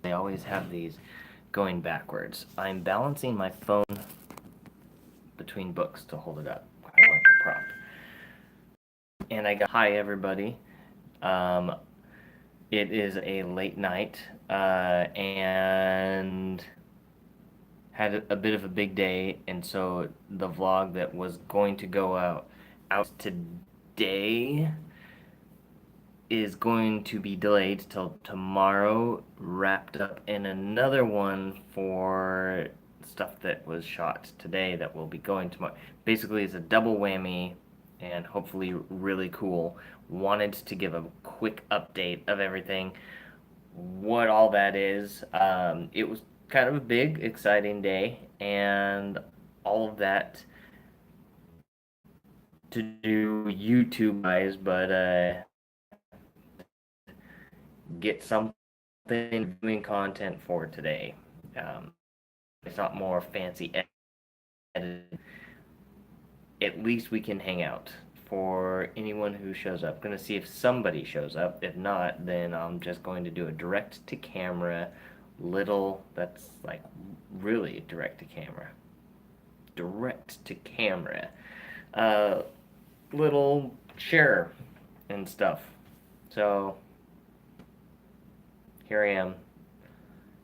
they always have these going backwards. I'm balancing my phone between books to hold it up, kind of like a prop. And I got hi everybody. Um, it is a late night, and had a bit of a big day, and so the vlog that was going to go out today is going to be delayed till tomorrow, wrapped up in another one for stuff that was shot today that will be going tomorrow. Basically, it's a double whammy and hopefully really cool. Wanted to give a quick update of everything, what all that is. It was kind of a big, exciting day, and all of that to do YouTube wise, but get something doing content for today. It's not more fancy edited. At least we can hang out for anyone who shows up. Gonna see if somebody shows up. If not, then I'm just going to do a direct to camera that's like really direct to camera. Direct to camera. Uh, little share and stuff. So here I am.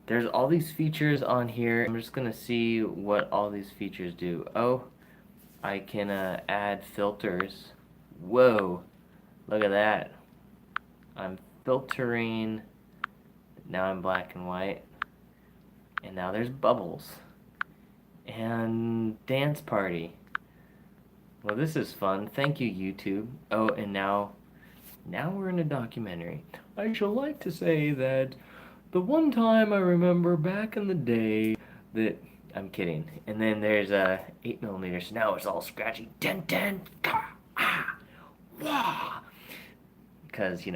There's all these features on here. I'm just gonna see what all these features do. Oh, I can add filters. Whoa, look at that. I'm filtering. Now I'm black and white. And now there's bubbles. And dance party. Well, this is fun. Thank you, YouTube. Oh, and now we're in a documentary. I shall like to say that the one time I remember back in the day that I'm kidding. And then there's a 8mm. So now it's all scratchy. Dun dun ah wah. Because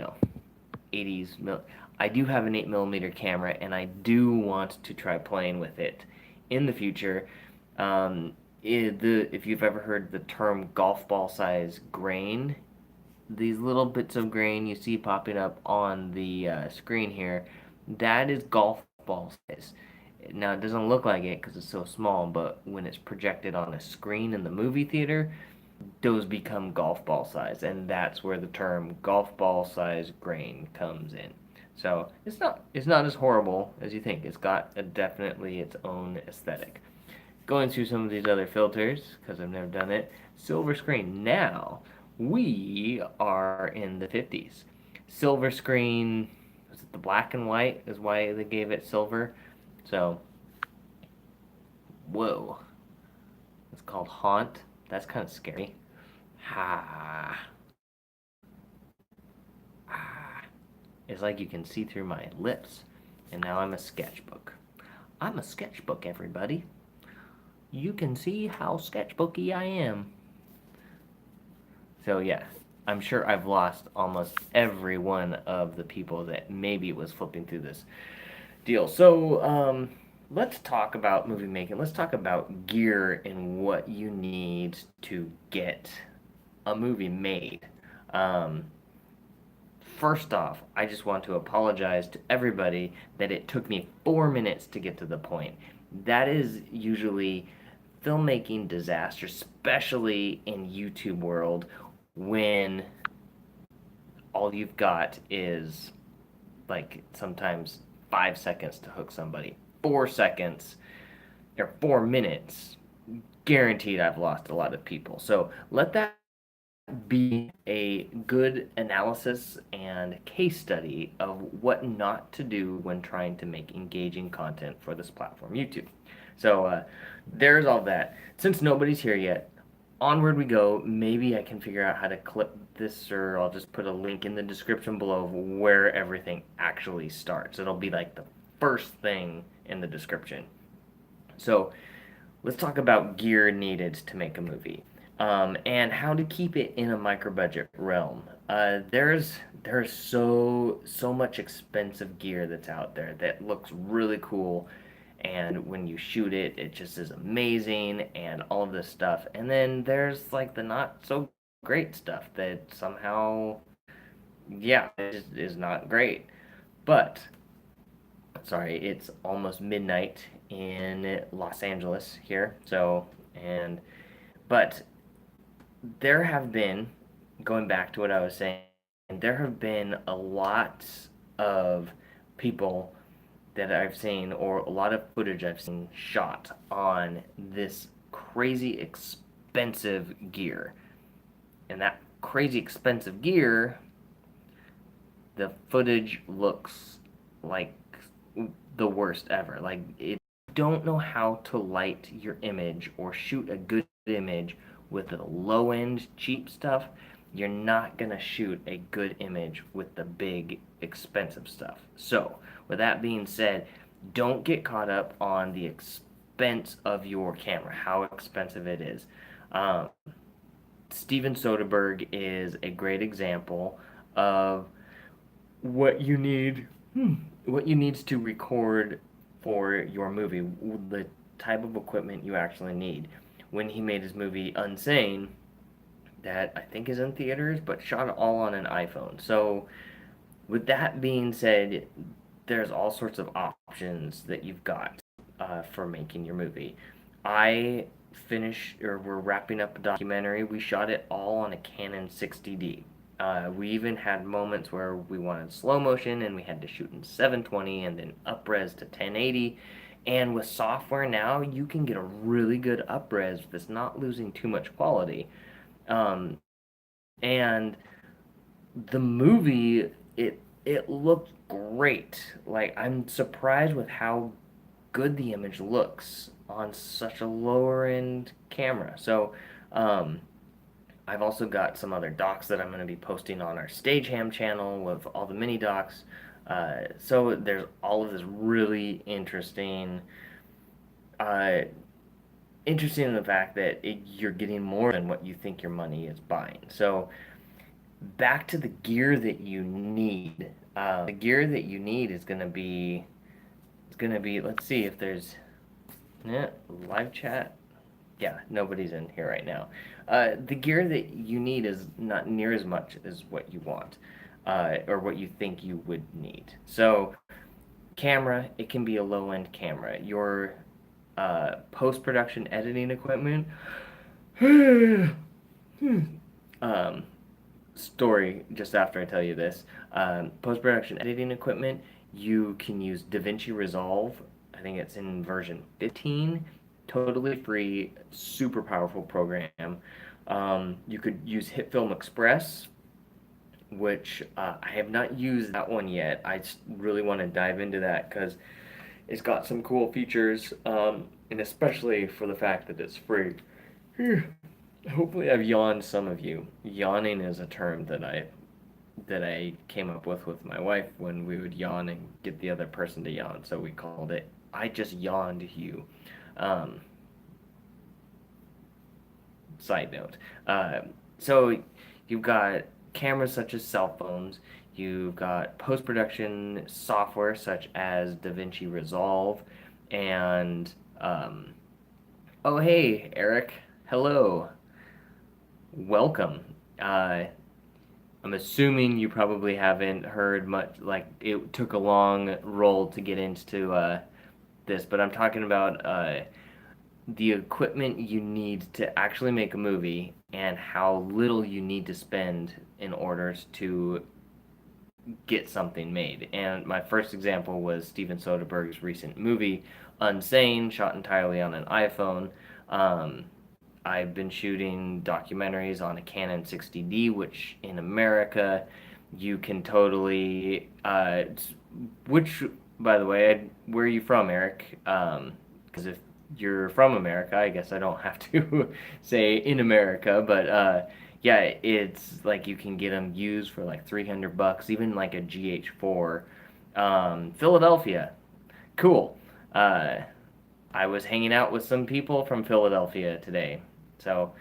80s mil. I do have an 8mm camera, and I do want to try playing with it in the future. If you've ever heard the term golf ball size grain, these little bits of grain you see popping up on the screen here, that is golf ball size. Now it doesn't look like it because it's so small, but when it's projected on a screen in the movie theater, those become golf ball size, and that's where the term golf ball size grain comes in. So it's not as horrible as you think. It's got definitely its own aesthetic. Going through some of these other filters because I've never done it. Silver screen. Now we are in the 50s. Silver screen. Was it the black and white? Is why they gave it silver. So, whoa. It's called Haunt. That's kind of scary. Ha. Ah. It's like you can see through my lips. And now I'm a sketchbook. I'm a sketchbook, everybody. You can see how sketchbooky I am. So yeah, I'm sure I've lost almost every one of the people that maybe was flipping through this deal. So let's talk about movie making. Let's talk about gear and what you need to get a movie made. First off, I just want to apologize to everybody that it took me 4 minutes to get to the point. That is usually filmmaking disaster, especially in YouTube world, when all you've got is like sometimes 5 seconds to hook somebody. 4 seconds or 4 minutes, guaranteed I've lost a lot of people. So let that be a good analysis and case study of what not to do when trying to make engaging content for this platform, YouTube. So there's all that. Since nobody's here yet, onward we go. Maybe I can figure out how to clip this, or I'll just put a link in the description below of where everything actually starts. It'll be like the first thing in the description. So let's talk about gear needed to make a movie. And how to keep it in a micro budget realm. There's so much expensive gear that's out there that looks really cool, and when you shoot it, it just is amazing and all of this stuff. And then there's like the not so great stuff that somehow, yeah, it just is not great. But sorry, it's almost midnight in Los Angeles here. So, and but there have been, going back to what I was saying, there have been a lot of people that I've seen, or a lot of footage I've seen shot on this crazy expensive gear. And that crazy expensive gear, the footage looks like the worst ever. Like, it don't know how to light your image or shoot a good image with the low end cheap stuff. You're not gonna shoot a good image with the big expensive stuff. So, with that being said, don't get caught up on the expense of your camera, how expensive it is. Um, Steven Soderbergh is a great example of what you need what you need to record for your movie, the type of equipment you actually need. When he made his movie Unsane, that I think is in theaters, but shot it all on an iPhone. So, with that being said, there's all sorts of options that you've got for making your movie. I finished, or we're wrapping up a documentary. We shot it all on a Canon 60D. We even had moments where we wanted slow motion and we had to shoot in 720 and then upres to 1080. And with software now, you can get a really good upres that's not losing too much quality. Um, and the movie, it looked great. Like, I'm surprised with how good the image looks on such a lower end camera. So, um, I've also got some other docs that I'm going to be posting on our Stageham channel with all the mini docs. So there's all of this really uh, interesting in the fact that you're getting more than what you think your money is buying. So back to the gear that you need. The gear that you need is going to be, let's see if there's, yeah, live chat. Yeah, nobody's in here right now. The gear that you need is not near as much as what you want, or what you think you would need. So, camera, it can be a low-end camera. Your post-production editing equipment, um, story just after I tell you this. Post-production editing equipment, you can use DaVinci Resolve. I think it's in version 15. Totally free, super powerful program. You could use HitFilm Express, which I have not used that one yet. I really want to dive into that because it's got some cool features, and especially for the fact that it's free. Hopefully, I've yawned some of you. Yawning is a term that I came up with my wife when we would yawn and get the other person to yawn. So we called it "I just yawned you." Um, Side note. So you've got cameras such as cell phones. You've got post-production software such as DaVinci Resolve, and oh hey Eric, hello, welcome. I'm assuming you probably haven't heard much. Like, it took a long roll to get into this, but I'm talking about the equipment you need to actually make a movie and how little you need to spend in order to get something made. And my first example was Steven Soderbergh's recent movie, Unsane, shot entirely on an iPhone. Um, I've been shooting documentaries on a Canon 60D, which in America you can totally. Which, by the way, where are you from, Eric? Because if you're from America, I guess I don't have to say in America, but yeah, it's like you can get them used for like $300, even like a GH4. Philadelphia, cool. Uh, I was hanging out with some people from Philadelphia today. So,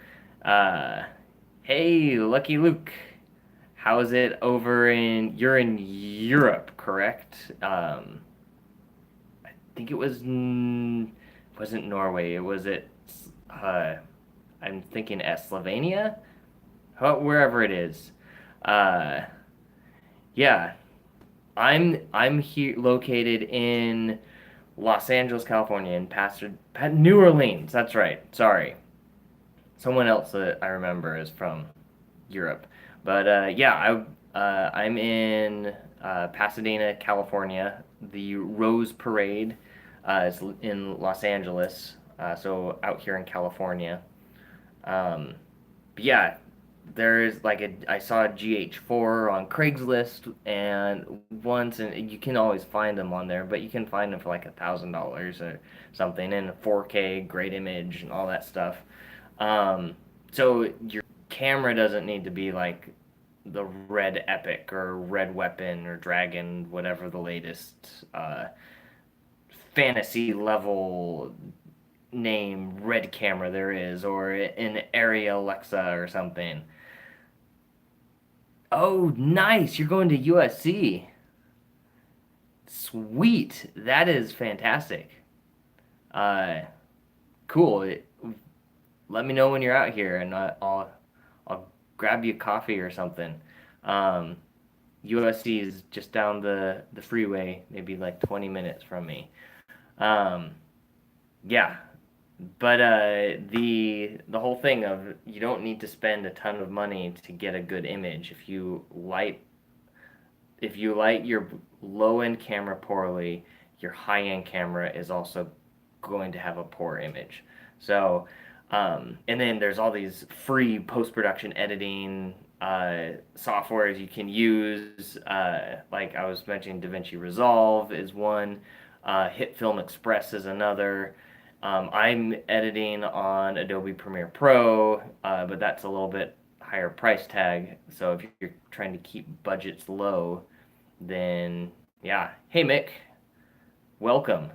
uh, hey, Lucky Luke, how's it over you're in Europe, correct? I think it wasn't Norway, it was uh, I'm thinking Slovenia? Wherever it is. Uh, yeah, I'm here located in Los Angeles, California, in New Orleans. That's right. Sorry, someone else that I remember is from Europe. But yeah, I'm in Pasadena, California. The Rose Parade is in Los Angeles, so out here in California. Um, but yeah, there's like I saw a GH4 on Craigslist and once, and you can always find them on there, but you can find them for like $1,000 or something in 4K, great image, and all that stuff. Um, so your camera doesn't need to be like the Red Epic or Red Weapon or Dragon, whatever the latest fantasy level name red camera there is, or an Area Alexa or something. Oh, nice! You're going to USC. Sweet. That is fantastic. Uh, cool. Let me know when you're out here, and I'll grab you a coffee or something. Um, USC is just down the freeway, maybe like 20 minutes from me. Um, yeah, but the whole thing of you don't need to spend a ton of money to get a good image. If you light your low end camera poorly, your high end camera is also going to have a poor image. So, and then there's all these free post production editing softwares you can use. Like I was mentioning, DaVinci Resolve is one, Hit Film Express is another. I'm editing on Adobe Premiere Pro, but that's a little bit higher price tag. So if you're trying to keep budgets low, then yeah. Hey Mick, welcome.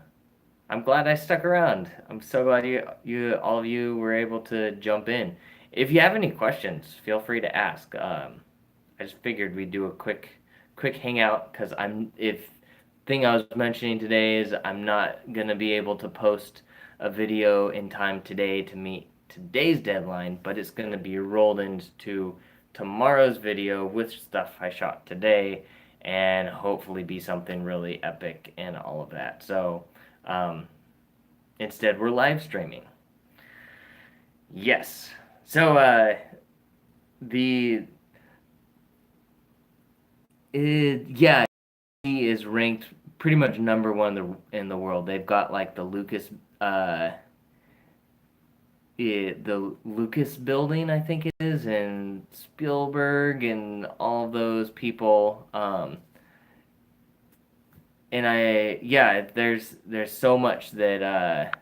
I'm glad I stuck around. I'm so glad you all of you were able to jump in. If you have any questions, feel free to ask. I just figured we'd do a quick hangout because if thing I was mentioning today is I'm not gonna be able to post a video in time today to meet today's deadline, but it's gonna be rolled into tomorrow's video with stuff I shot today and hopefully be something really epic and all of that. So um, instead, we're live streaming. Yes. So the yeah, he is ranked pretty much number one in the world. They've got like the Lucas building, I think it is, and Spielberg and all of those people. And yeah, there's so much that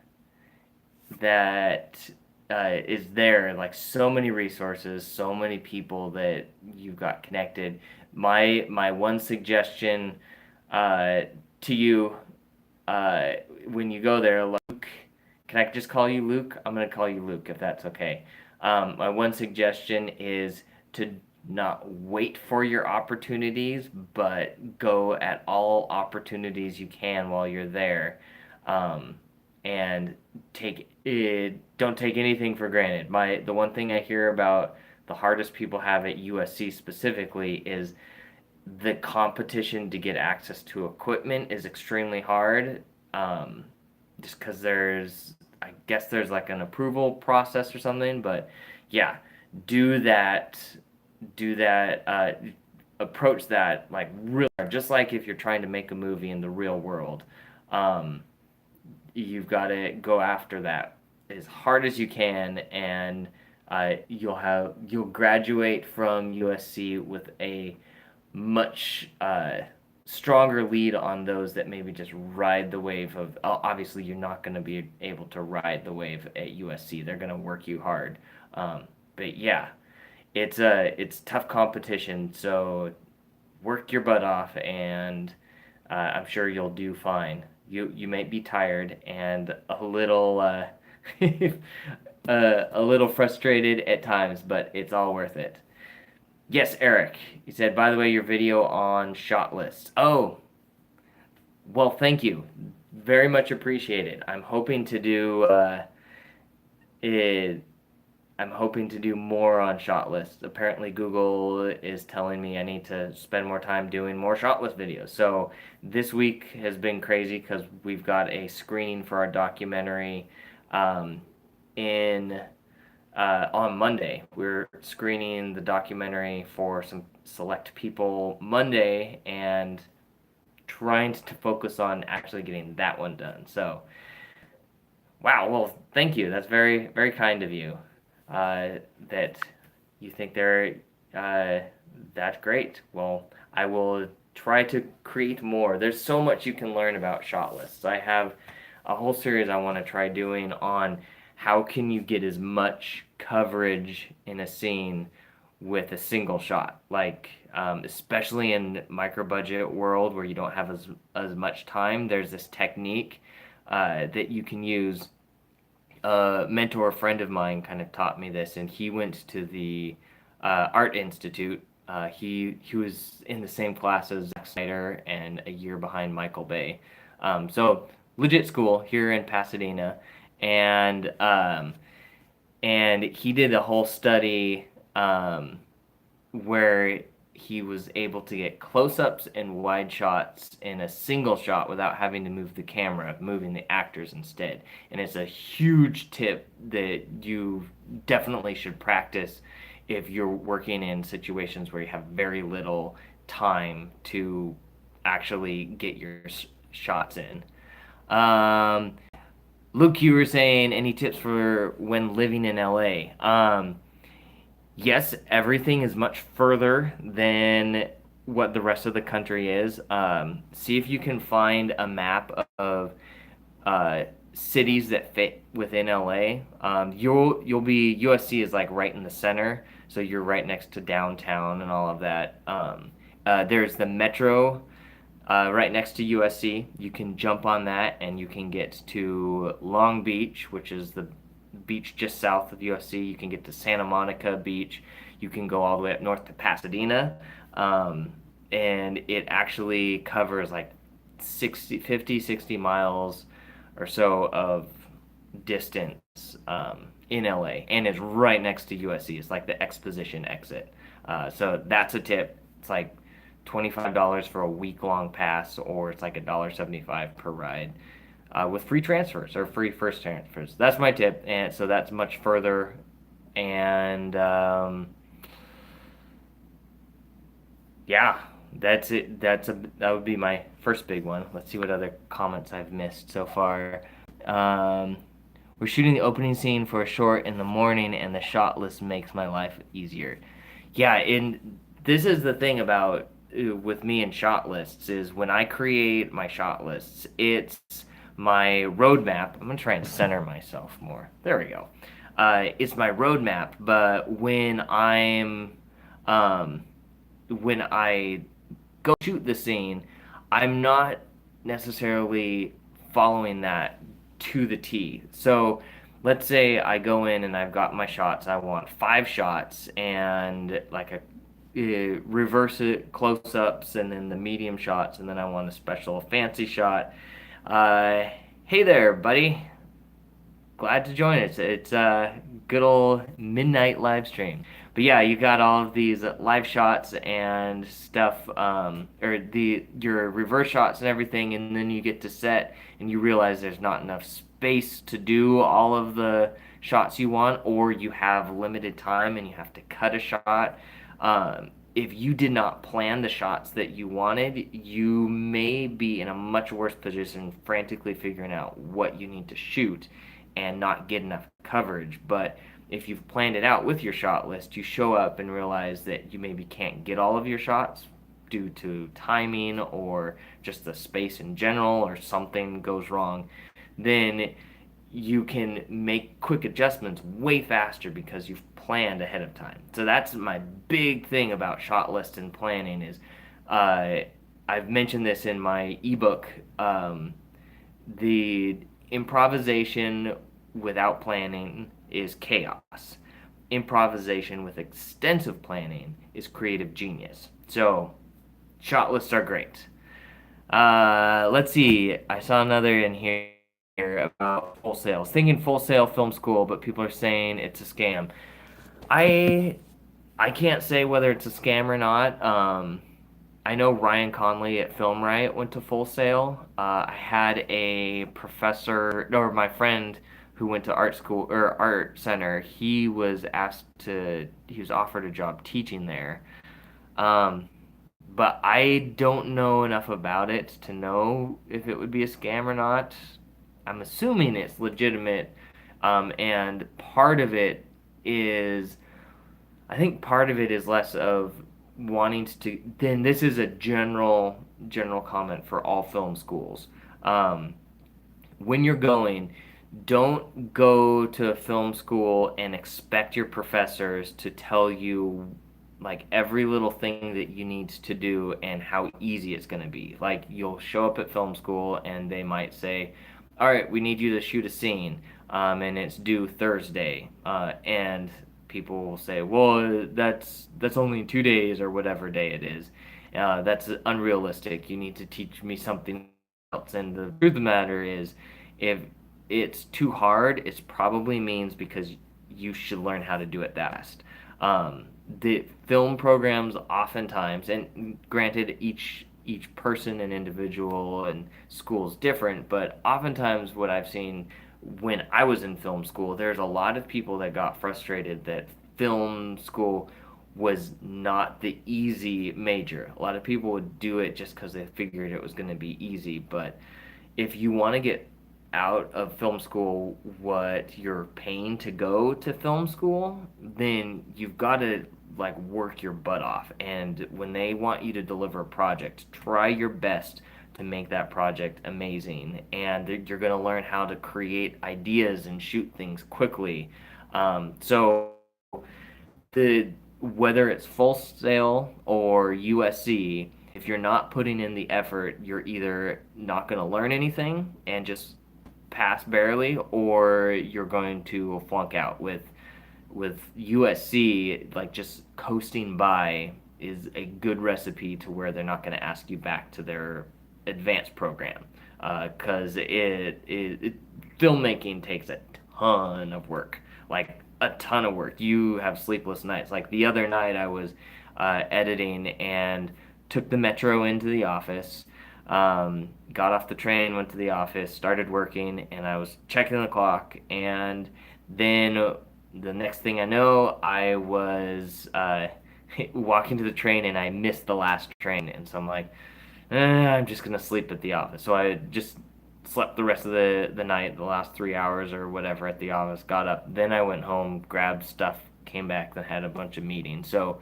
is there, like so many resources, so many people that you've got connected. My one suggestion uh, to you uh, when you go there, Luke, can I just call you Luke? I'm gonna call you Luke if that's okay. My one suggestion is to not wait for your opportunities, but go at all opportunities you can while you're there. Um, and don't take anything for granted. The one thing I hear about the hardest people have at USC specifically is the competition to get access to equipment is extremely hard. Just because I guess there's like an approval process or something, but yeah, do that, approach that like real, just like if you're trying to make a movie in the real world. Um, you've got to go after that as hard as you can, and you'll graduate from USC with a much stronger lead on those that maybe just ride the wave of. Obviously, you're not going to be able to ride the wave at USC. They're going to work you hard. But yeah, it's tough competition. So work your butt off, and I'm sure you'll do fine. You might be tired and a little a little frustrated at times, but it's all worth it. Yes, Eric. He said, by the way, your video on shot lists. Oh, well, thank you. Very much appreciated. I'm hoping to do it. I'm hoping to do more on shot lists. Apparently, Google is telling me I need to spend more time doing more shot list videos. So this week has been crazy because we've got a screening for our documentary um, in on Monday. We're screening the documentary for some select people Monday and trying to focus on actually getting that one done. So, wow. Well, thank you. That's very, very kind of you. That you think they're that's great. Well, I will try to create more. There's so much you can learn about shot lists. I have a whole series I want to try doing on how can you get as much coverage in a scene with a single shot. Like especially in micro budget world where you don't have as much time, there's this technique that you can use. A mentor friend of mine kind of taught me this, and he went to the Art Institute. He was in the same class as Zack Snyder and a year behind Michael Bay. So legit school here in Pasadena, and and he did a whole study where he was able to get close-ups and wide shots in a single shot without having to move the camera, moving the actors instead. And it's a huge tip that you definitely should practice if you're working in situations where you have very little time to actually get your shots in. Um, Luke, you were saying any tips for when living in LA? Yes, everything is much further than what the rest of the country is. See if you can find a map of uh, cities that fit within LA. You'll be USC is like right in the center, so you're right next to downtown and all of that. There's the metro right next to USC. You can jump on that and you can get to Long Beach, which is the beach just south of USC. You can get to Santa Monica Beach. You can go all the way up north to Pasadena. And it actually covers like 60 miles or so of distance in LA, and it's right next to USC. It's like the exposition exit. So that's a tip. It's like $25 for a week-long pass, or it's like $1.75 per ride with free transfers or free first transfers. That's my tip, and so that's much further. And yeah, that's it. That would be my first big one. Let's see what other comments I've missed so far. Um, we're shooting the opening scene for a short in the morning, and the shot list makes my life easier. Yeah, and this is the thing about with me and shot lists is when I create my shot lists, it's my roadmap. I'm gonna try and center myself more. There we go. It's my roadmap, but um, when I go shoot the scene, I'm not necessarily following that to the T. So let's say I go in and I've got my shots. I want 5 shots and like a reverse it close ups and then the medium shots, and then I want a special fancy shot. Hey there, buddy. Glad to join us. It's a good old midnight live stream. But yeah, you got all of these live shots and stuff, or your reverse shots and everything, and then you get to set and you realize there's not enough space to do all of the shots you want, or you have limited time and you have to cut a shot. If you did not plan the shots that you wanted, you may be in a much worse position frantically figuring out what you need to shoot and not get enough coverage. But if you've planned it out with your shot list, you show up and realize that you maybe can't get all of your shots due to timing or just the space in general, or something goes wrong, then you can make quick adjustments way faster because you've planned ahead of time. So that's my big thing about shot list and planning is I've mentioned this in my ebook. The improvisation without planning is chaos. Improvisation with extensive planning is creative genius. So shot lists are great. Let's see. I saw another in here. here about Full Sail. I was thinking Full Sail Film School, but people are saying it's a scam. I I can't say whether it's a scam or not. I know Ryan Conley at Film Riot went to Full Sail. I had a professor, or my friend who went to art school or art center. He was offered a job teaching there. Um, but I don't know enough about it to know if it would be a scam or not. I'm assuming it's legitimate. And part of it is, I think part of it is less of wanting to, then this is a general comment for all film schools. Um, when you're going, don't go to a film school and expect your professors to tell you like every little thing that you need to do and how easy it's going to be. Like you'll show up at film school and they might say, "All right, we need you to shoot a scene, and it's due Thursday," and people will say, "Well, that's only 2 days or whatever day it is. That's unrealistic. You need to teach me something else." And the truth of the matter is, if it's too hard, it probably means because you should learn how to do it that fast. The film programs oftentimes, and granted, each person and individual and school is different, but oftentimes what I've seen when I was in film school, there's a lot of people that got frustrated that film school was not the easy major. A lot of people would do it just because they figured it was going to be easy, but if you want to get out of film school what you're paying to go to film school, then you've got to like work your butt off. And when they want you to deliver a project, try your best to make that project amazing. And you're going to learn how to create ideas and shoot things quickly. So the whether it's Full Sail or USC, if you're not putting in the effort, you're either not going to learn anything and just pass barely, or you're going to flunk out. With USC, like just coasting by is a good recipe to where they're not going to ask you back to their advanced program because filmmaking takes a ton of work, like a ton of work. You have sleepless nights. Like the other night, I was editing and took the metro into the office. Got off the train, went to the office, started working, and I was checking the clock. And then the next thing I know, I was walking to the train and I missed the last train. And so I'm like, I'm just gonna sleep at the office. So I just slept the rest of the night, the last 3 hours or whatever at the office, got up. Then I went home, grabbed stuff, came back, then had a bunch of meetings. So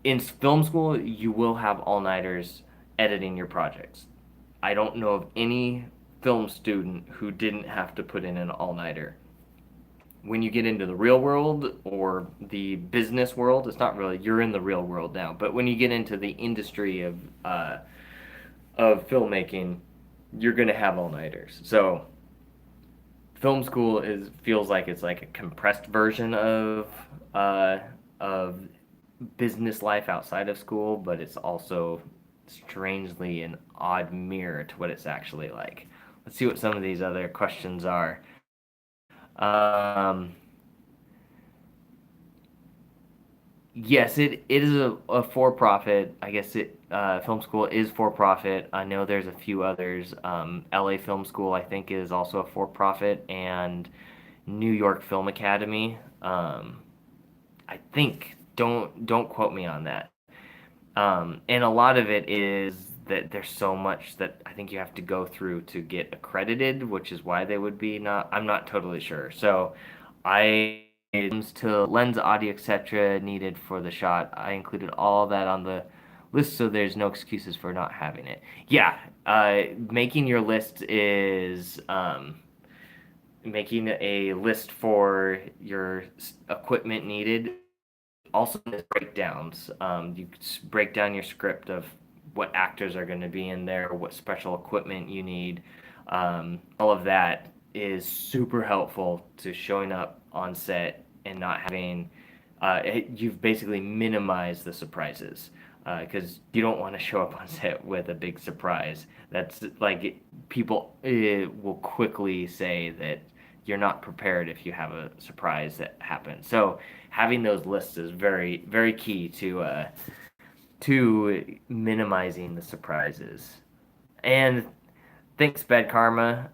in film school, you will have all-nighters editing your projects. I don't know of any film student who didn't have to put in an all-nighter. When you get into the real world or the business world, it's not really, you're in the real world now, but when you get into the industry of filmmaking, you're gonna have all-nighters. So film school is feels like it's like a compressed version of business life outside of school, but it's also strangely an odd mirror to what it's actually like. Let's see what some of these other questions are. Um, yes, it is a for-profit. I guess film school is for-profit. I know there's a few others. LA Film School, I think, is also a for-profit, and New York Film Academy. I think don't quote me on that. And a lot of it is that there's so much that I think you have to go through to get accredited, which is why they would be not. I'm not totally sure. So I it comes to lens, audio, etc. needed for the shot. I included all that on the list, so there's no excuses for not having it. Yeah, making your list is making a list for your equipment needed also has breakdowns. You break down your script of what actors are going to be in there, what special equipment you need. All of that is super helpful to showing up on set and not having. You've basically minimized the surprises. because you don't want to show up on set with a big surprise. That's like people will quickly say that you're not prepared if you have a surprise that happens. So having those lists is very, very key to minimizing the surprises. And thanks, Bad Karma.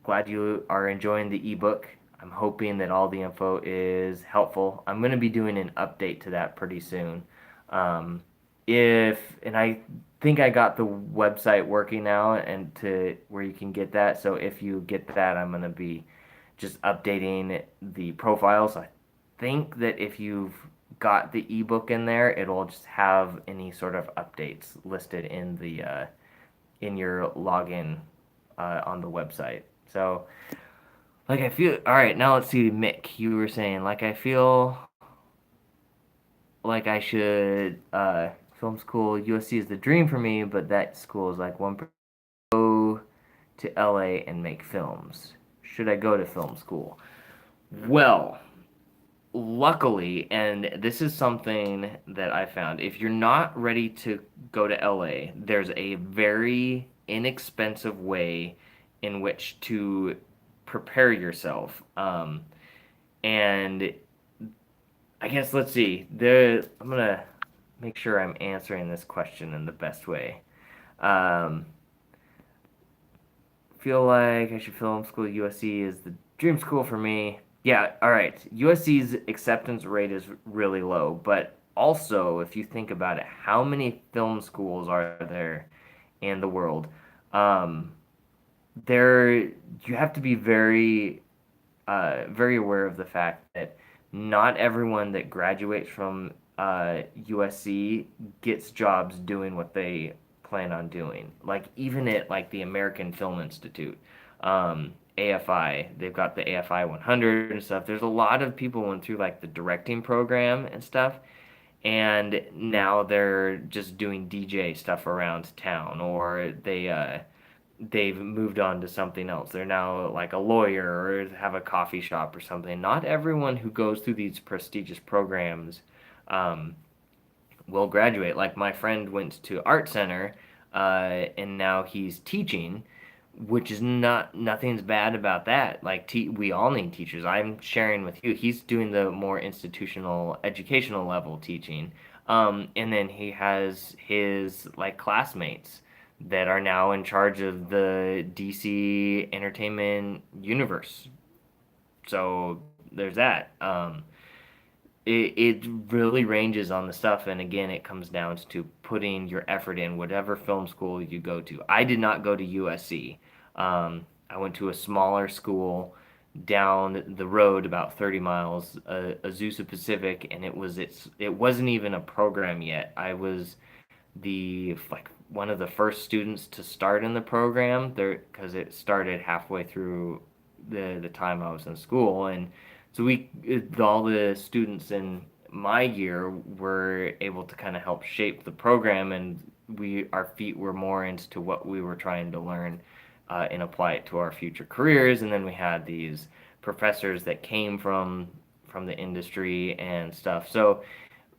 Glad you are enjoying the ebook. I'm hoping that all the info is helpful. I'm going to be doing an update to that pretty soon. Um, if and I think I got the website working now and to where you can get that. So if you get that, I'm going to be just updating the profiles. I think that if you've got the ebook in there, it'll just have any sort of updates listed in your login on the website. So, like I feel, all right, now let's see, Mick, you were saying, like I feel like I should, film school, USC is the dream for me, but that school is like go to LA and make films. Should I go to film school? Well, luckily, and this is something that I found, if you're not ready to go to LA, there's a very inexpensive way in which to prepare yourself. And I guess let's see. I'm gonna make sure I'm answering this question in the best way. Um, feel like I should film school. USC is the dream school for me. Yeah, all right. USC's acceptance rate is really low, but also if you think about it, how many film schools are there in the world? Um, there you have to be very aware of the fact that not everyone that graduates from USC gets jobs doing what they plan on doing. Like even at like the American Film Institute, AFI, they've got the AFI 100 and stuff. There's a lot of people went through like the directing program and stuff, and now they're just doing DJ stuff around town, or they've moved on to something else. They're now like a lawyer or have a coffee shop or something. Not everyone who goes through these prestigious programs um, will graduate. Like my friend went to Art Center, and now he's teaching, which is nothing's bad about that. Like we all need teachers. I'm sharing with you. He's doing the more institutional, educational level teaching, and then he has his like classmates that are now in charge of the DC entertainment universe. So there's that. It really ranges on the stuff, and again, it comes down to putting your effort in whatever film school you go to. I did not go to USC. I went to a smaller school down the road about 30 miles, Azusa Pacific, and it wasn't even a program yet. I was the like one of the first students to start in the program there because it started halfway through the time I was in school, and so all the students in my year were able to kind of help shape the program, and our feet were more into what we were trying to learn and apply it to our future careers. And then we had these professors that came from the industry and stuff. So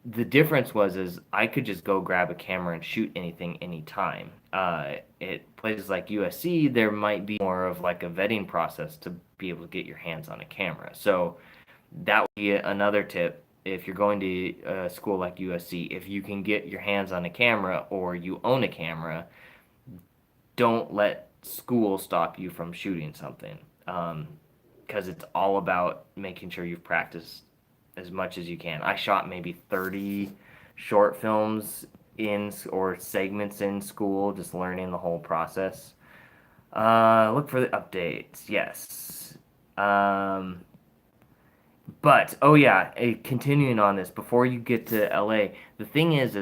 the difference was is I could just go grab a camera and shoot anything anytime. At places like USC, there might be more of like a vetting process to be able to get your hands on a camera. So that would be another tip if you're going to a school like USC. If you can get your hands on a camera or you own a camera, don't let school stop you from shooting something. Because it's all about making sure you've practiced as much as you can. I shot maybe 30 short films in or segments in school, just learning the whole process. Look for the updates. Yes. But oh yeah, continuing on this, before you get to LA, the thing is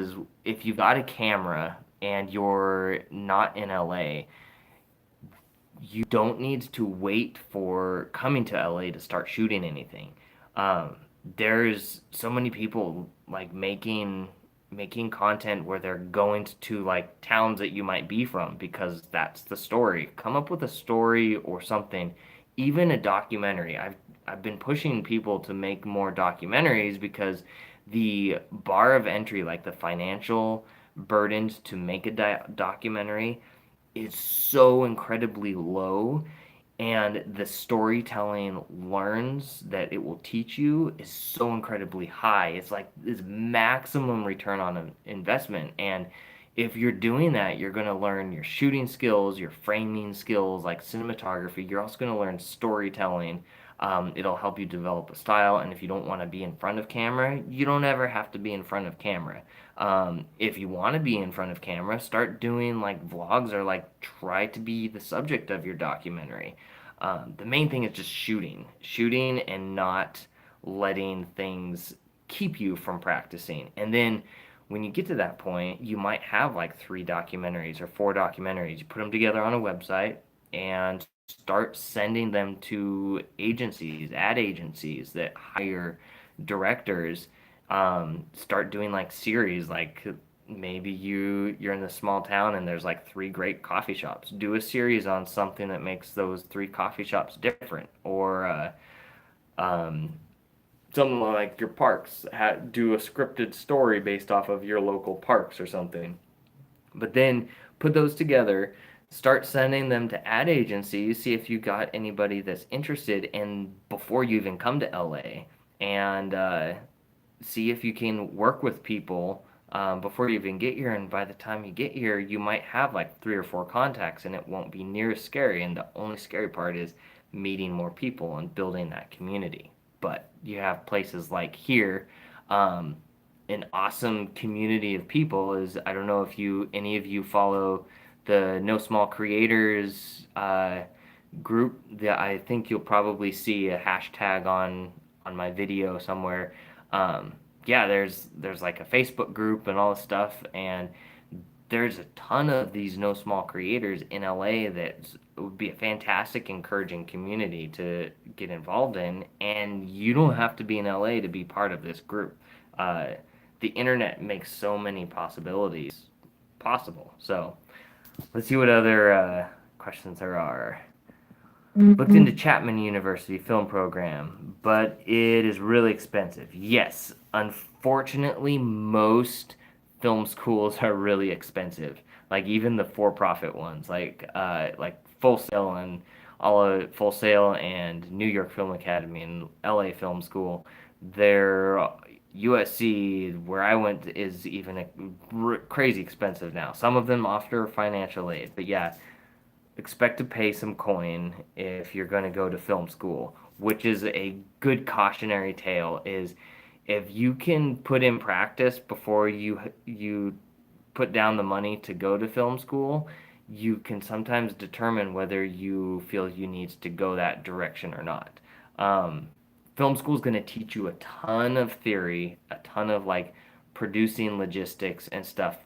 if you got a camera and you're not in LA, you don't need to wait for coming to LA to start shooting anything. Um, there's so many people like making content where they're going to like towns that you might be from because that's the story. Come up with a story or something, even a documentary. I've been pushing people to make more documentaries because the bar of entry, like the financial burdens to make a documentary, is so incredibly low, and the storytelling learns that it will teach you is so incredibly high. It's like this maximum return on an investment. And if you're doing that, you're going to learn your shooting skills, your framing skills, like cinematography. You're also going to learn storytelling. It'll help you develop a style. And if you don't want to be in front of camera, you don't ever have to be in front of camera. If you want to be in front of camera, start doing like vlogs, or like try to be the subject of your documentary. The main thing is just shooting and not letting things keep you from practicing. And then when you get to that point, you might have like 3 documentaries or 4 documentaries. You put them together on a website and start sending them to agencies, ad agencies that hire directors. Start doing like series, like maybe you're in this small town and there's like 3 great coffee shops. Do a series on something that makes those 3 coffee shops different, or um, something like your parks. Do a scripted story based off of your local parks or something. But then put those together, start sending them to ad agencies, see if you got anybody that's interested, and before you even come to LA, and see if you can work with people before you even get here. And by the time you get here, you might have like 3 or 4 contacts, and it won't be near as scary. And the only scary part is meeting more people and building that community. But you have places like here, um, an awesome community of people is, I don't know if you any of you follow the No Small Creators group. That I think you'll probably see a hashtag on my video somewhere. um, yeah, there's like a Facebook group and all this stuff, and there's a ton of these No Small Creators in LA that would be a fantastic, encouraging community to get involved in, and you don't have to be in LA to be part of this group. Uh, the internet makes so many possibilities possible. So let's see what other questions there are. Looked into Chapman University film program, but it is really expensive. Yes, unfortunately, most film schools are really expensive. Like even the for-profit ones, like Full Sail and all of Full Sail and New York Film Academy and LA Film School, their USC, where I went, is even crazy expensive now. Some of them offer financial aid, but yeah, expect to pay some coin if you're going to go to film school, which is a good cautionary tale. Is if you can put in practice before you put down the money to go to film school, you can sometimes determine whether you feel you need to go that direction or not. Um, Film school is going to teach you a ton of theory, a ton of like producing logistics and stuff,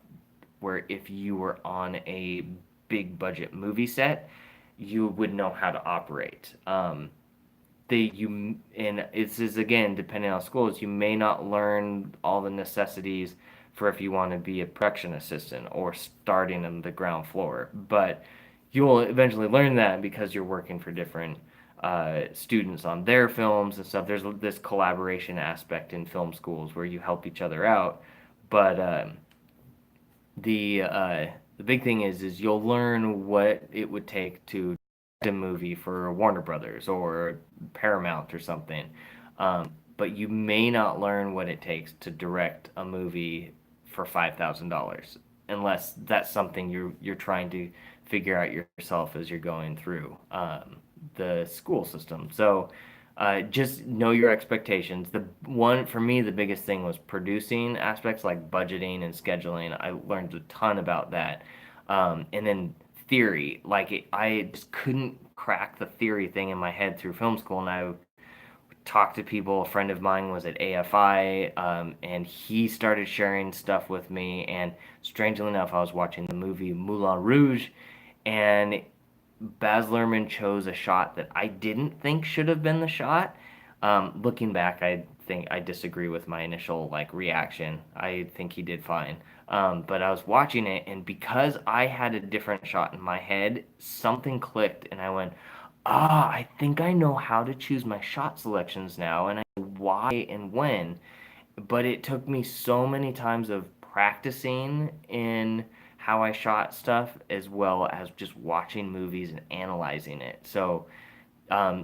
where if you were on a big budget movie set, you would know how to operate. And this is again depending on schools, you may not learn all the necessities for if you want to be a production assistant or starting on the ground floor, but you will eventually learn that because you're working for different students on their films and stuff. There's this collaboration aspect in film schools where you help each other out, but the uh, the big thing is you'll learn what it would take to direct a movie for Warner Brothers or Paramount or something. But you may not learn what it takes to direct a movie for $5,000 unless that's something you're trying to figure out yourself as you're going through the school system. So just know your expectations. The one for me, the biggest thing was producing aspects like budgeting and scheduling. I learned a ton about that. And then theory, I just couldn't crack the theory thing in my head through film school. And I talked to people. A friend of mine was at AFI, and he started sharing stuff with me. And strangely enough, I was watching the movie Moulin Rouge, and Baz Luhrmann chose a shot that I didn't think should have been the shot. Looking back, I think I disagree with my initial like reaction. I think he did fine. But I was watching it, and because I had a different shot in my head, something clicked, and I went, "Ah, I think I know how to choose my shot selections now, and I know why and when." but it took me so many times of practicing in how I shot stuff as well as just watching movies and analyzing it. So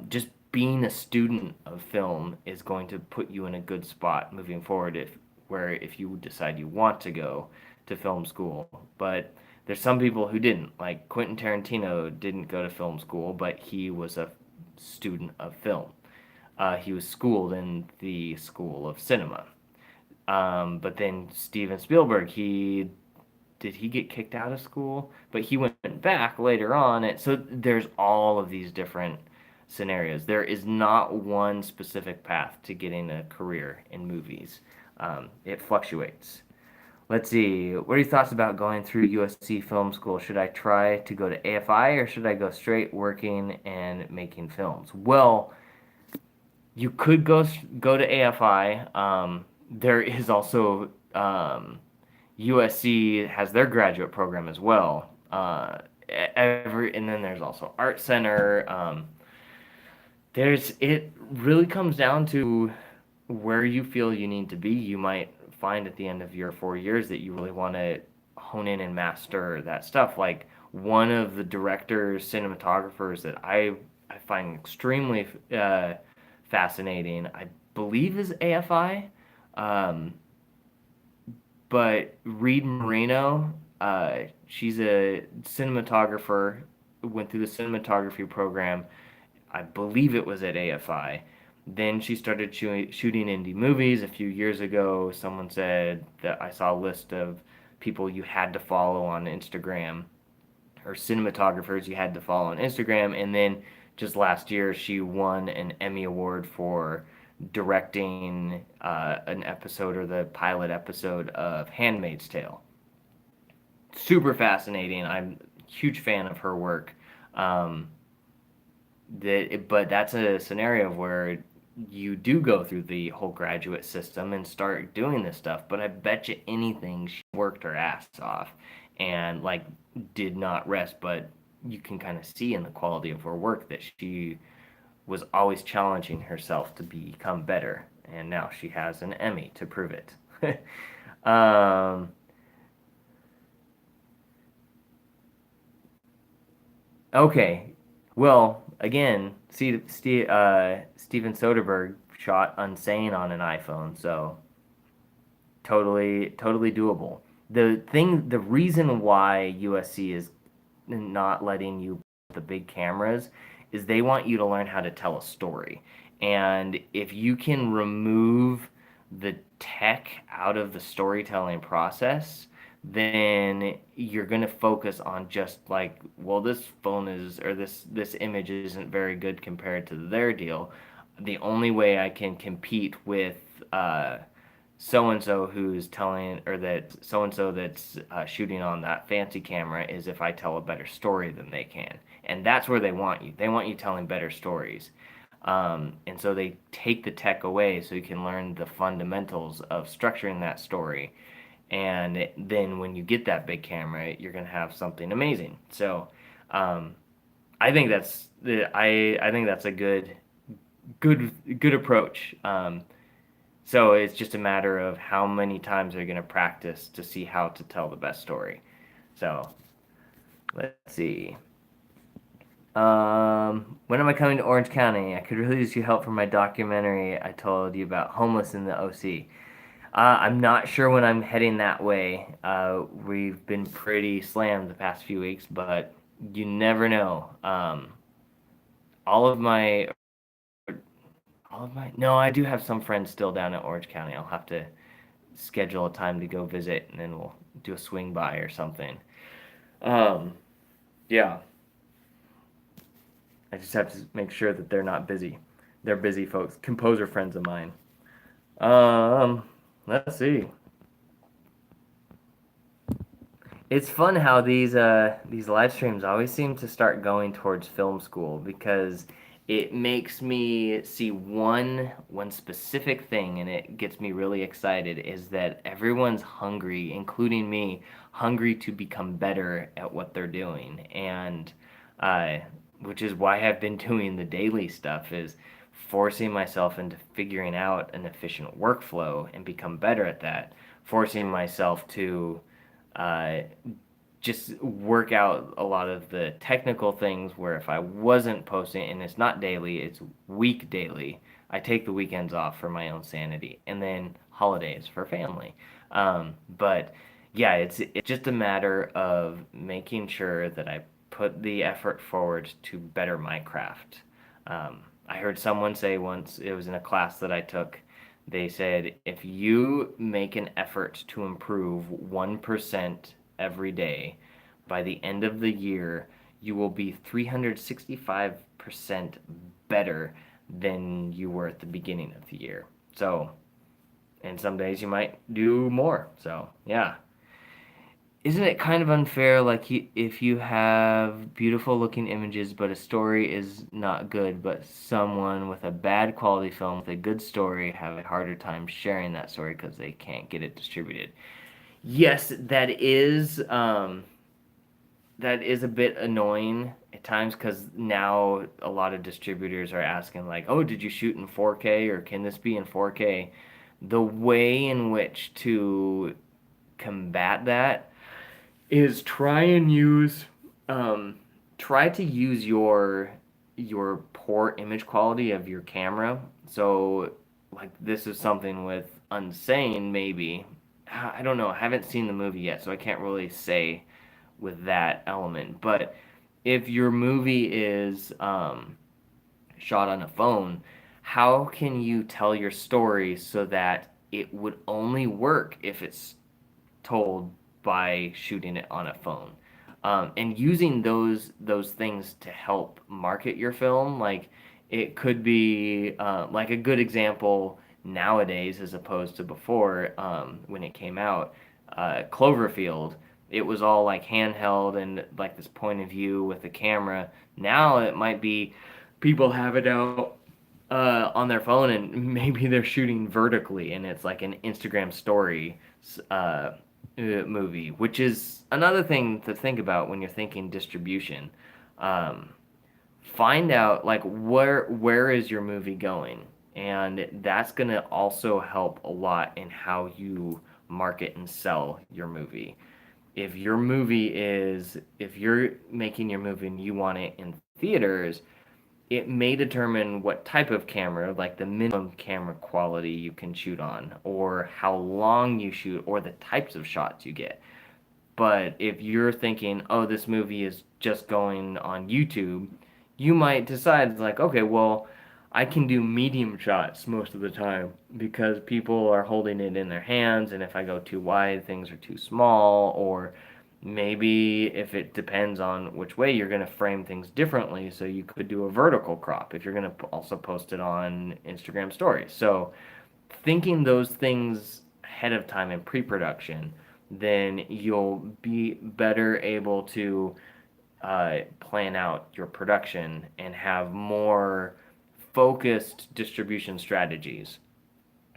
just being a student of film is going to put you in a good spot moving forward if you decide you want to go to film school. But there's some people who didn't. Like Quentin Tarantino didn't go to film school, but he was a student of film. He was schooled in the School of Cinema. But then Steven Spielberg, he did he get kicked out of school? But he went back later on. So there's all of these different scenarios. There is not one specific path to getting a career in movies. It fluctuates. Let's see. What are your thoughts about going through USC Film School? Should I try to go to AFI or should I go straight working and making films? Well, you could go to AFI. There is also USC has their graduate program as well. And then there's also Art Center. It really comes down to where you feel you need to be. You might find at the end of your 4 years that you really want to hone in and master that stuff. Like one of the directors, cinematographers that I find extremely fascinating, I believe is AFI. Um, but Reed Marino, she's a cinematographer, went through the cinematography program. I believe it was at AFI. Then she started shooting indie movies a few years ago. Someone said that I saw a list of people you had to follow on Instagram, or cinematographers you had to follow on Instagram. And then just last year, she won an Emmy Award for directing an episode or the pilot episode of Handmaid's Tale. Super fascinating. I'm a huge fan of her work. Um, but that's a scenario where you do go through the whole graduate system and start doing this stuff. But I bet you anything she worked her ass off and like did not rest. But you can kind of see in the quality of her work that she was always challenging herself to become better, and now she has an Emmy to prove it. um, okay, well, again, Steven Soderbergh shot Unsane on an iPhone, so totally doable. The reason why USC is not letting you put the big cameras is they want you to learn how to tell a story. And if you can remove the tech out of the storytelling process, then you're going to focus on just like, well, this phone is, or this image isn't very good compared to their deal. The only way I can compete with so and so who's telling, or that so and so that's shooting on that fancy camera is if I tell a better story than they can. And that's where they want you. They want you telling better stories. And so they take the tech away so you can learn the fundamentals of structuring that story. And then when you get that big camera, you're going to have something amazing. So um, I think that's a good approach. So it's just a matter of how many times they're going to practice to see how to tell the best story. So let's see. When am I coming to Orange County? I could really use your help for my documentary I told you about, Homeless in the OC. I'm not sure when I'm heading that way. We've been pretty slammed the past few weeks, but you never know. All of my no, I do have some friends still down at Orange County. I'll have to schedule a time to go visit, and then we'll do a swing by or something. Um, yeah, I just have to make sure that they're not busy. They're busy folks, composer friends of mine. Um, let's see. It's fun how these live streams always seem to start going towards film school because it makes me see one specific thing, and it gets me really excited, is that everyone's hungry, including me, hungry to become better at what they're doing. And uh which is why I've been doing the daily stuff, is forcing myself into figuring out an efficient workflow and become better at that, forcing myself to uh, just work out a lot of the technical things where if I wasn't posting, and it's not daily, it's week daily, I take the weekends off for my own sanity and then holidays for family. But yeah, it's just a matter of making sure that I put the effort forward to better my craft. I heard someone say once, it was in a class that I took, they said, if you make an effort to improve 1% every day, by the end of the year, you will be 365% better than you were at the beginning of the year. So, and some days you might do more. So, yeah. Isn't it kind of unfair, like if you have beautiful looking images, but a story is not good, but someone with a bad quality film with a good story have a harder time sharing that story because they can't get it distributed? Yes, that is a bit annoying at times because now a lot of distributors are asking like, "Oh, did you shoot in 4K or can this be in 4K?" The way in which to combat that is um, try to use your poor image quality of your camera. So like this is something with Unsane maybe. I don't know. I haven't seen the movie yet, so I can't really say with that element. But if your movie is shot on a phone, how can you tell your story so that it would only work if it's told by shooting it on a phone? And using those things to help market your film, like it could be like a good example nowadays as opposed to before when it came out. Cloverfield, it was all like handheld and like this point of view with the camera. Now it might be people have it out on their phone and maybe they're shooting vertically and it's like an Instagram story movie, which is another thing to think about when you're thinking distribution. Um, Find out like where is your movie going, and that's gonna also help a lot in how you market and sell your movie. If you're making your movie and you want it in theaters, it may determine what type of camera, like the minimum camera quality you can shoot on, or how long you shoot, or the types of shots you get. But if you're thinking, oh, this movie is just going on YouTube, you might decide, like, okay, well, I can do medium shots most of the time because people are holding it in their hands, and if I go too wide, things are too small, or maybe if it depends on which way you're going to frame things differently, so you could do a vertical crop if you're going to also post it on Instagram stories. So thinking those things ahead of time in pre-production, then you'll be better able to plan out your production and have more focused distribution strategies.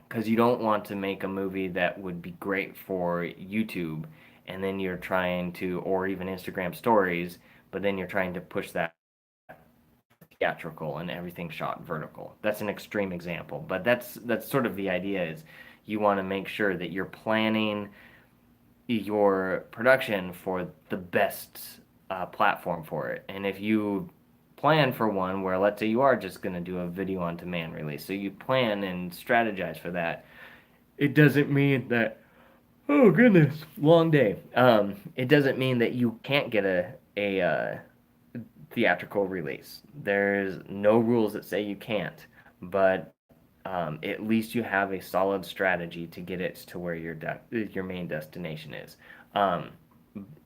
Because you don't want to make a movie that would be great for YouTube and then you're trying to, or even Instagram stories, but then you're trying to push that theatrical and everything shot vertical. That's an extreme example, but that's sort of the idea is you want to make sure that you're planning your production for the best platform for it. And if you plan for one where let's say you are just going to do a video on demand release, so you plan and strategize for that, it doesn't mean that, oh goodness, long day. It doesn't mean that you can't get a theatrical release. There's no rules that say you can't, but at least you have a solid strategy to get it to where your main destination is. Um,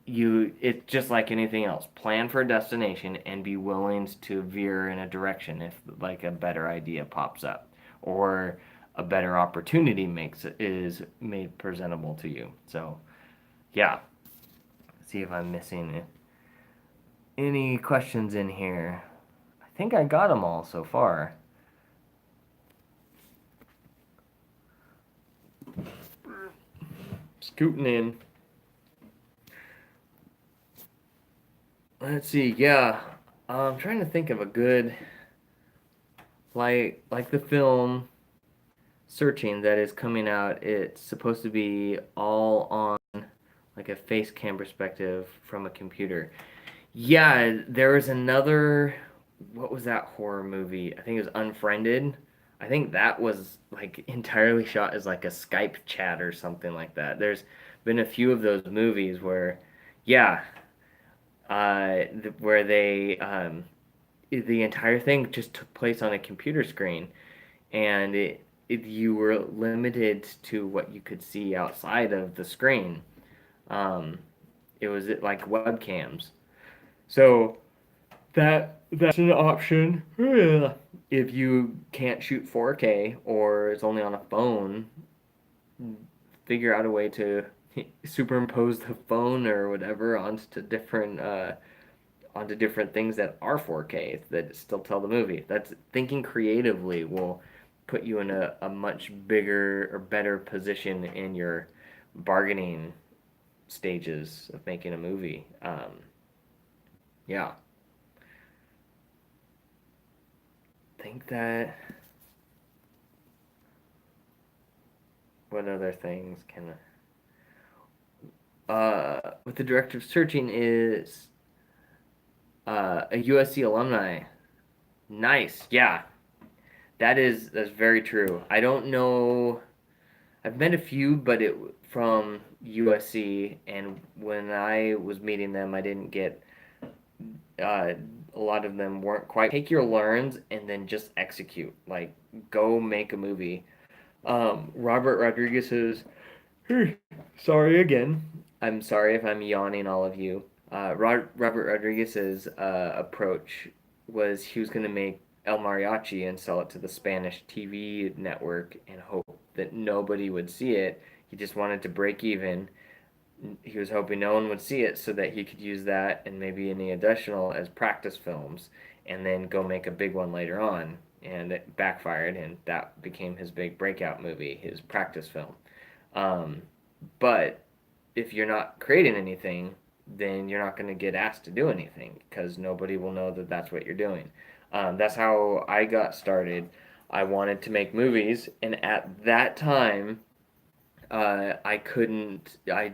it's just like anything else. Plan for a destination and be willing to veer in a direction if like a better idea pops up or a better opportunity is made presentable to you. So, yeah. See if I'm missing any questions in here. I think I got them all so far. Scooting in. Let's see. Yeah, I'm trying to think of a good like the film Searching that is coming out, it's supposed to be all on like a face cam perspective from a computer. Yeah, there was another, what was that horror movie? I think it was Unfriended. I think that was like entirely shot as like a Skype chat or something like that. There's been a few of those movies where, yeah, where the entire thing just took place on a computer screen, and you were limited to what you could see outside of the screen. Um, it was like webcams. So that's an option. If you can't shoot 4K or it's only on a phone, figure out a way to superimpose the phone or whatever onto different things that are 4K that still tell the movie. That's thinking creatively will put you in a much bigger or better position in your bargaining stages of making a movie. Yeah, think that. What other things can with the director of Searching is a USC alumni. Nice, yeah, that's very true. I don't know. I've met a few, but it from USC, and when I was meeting them, I didn't get uh, a lot of them weren't quite take your learns and then just execute. Like go make a movie. Robert Rodriguez's sorry again. I'm sorry if I'm yawning all of you. Robert Rodriguez's approach was he was going to make El Mariachi and sell it to the Spanish TV network and hope that nobody would see it. He just wanted to break even. He was hoping no one would see it so that he could use that and maybe any additional as practice films and then go make a big one later on. And it backfired, and that became his big breakout movie, his practice film. Um, but if you're not creating anything, then you're not going to get asked to do anything because nobody will know that that's what you're doing. That's how I got started. I wanted to make movies, and at that time, I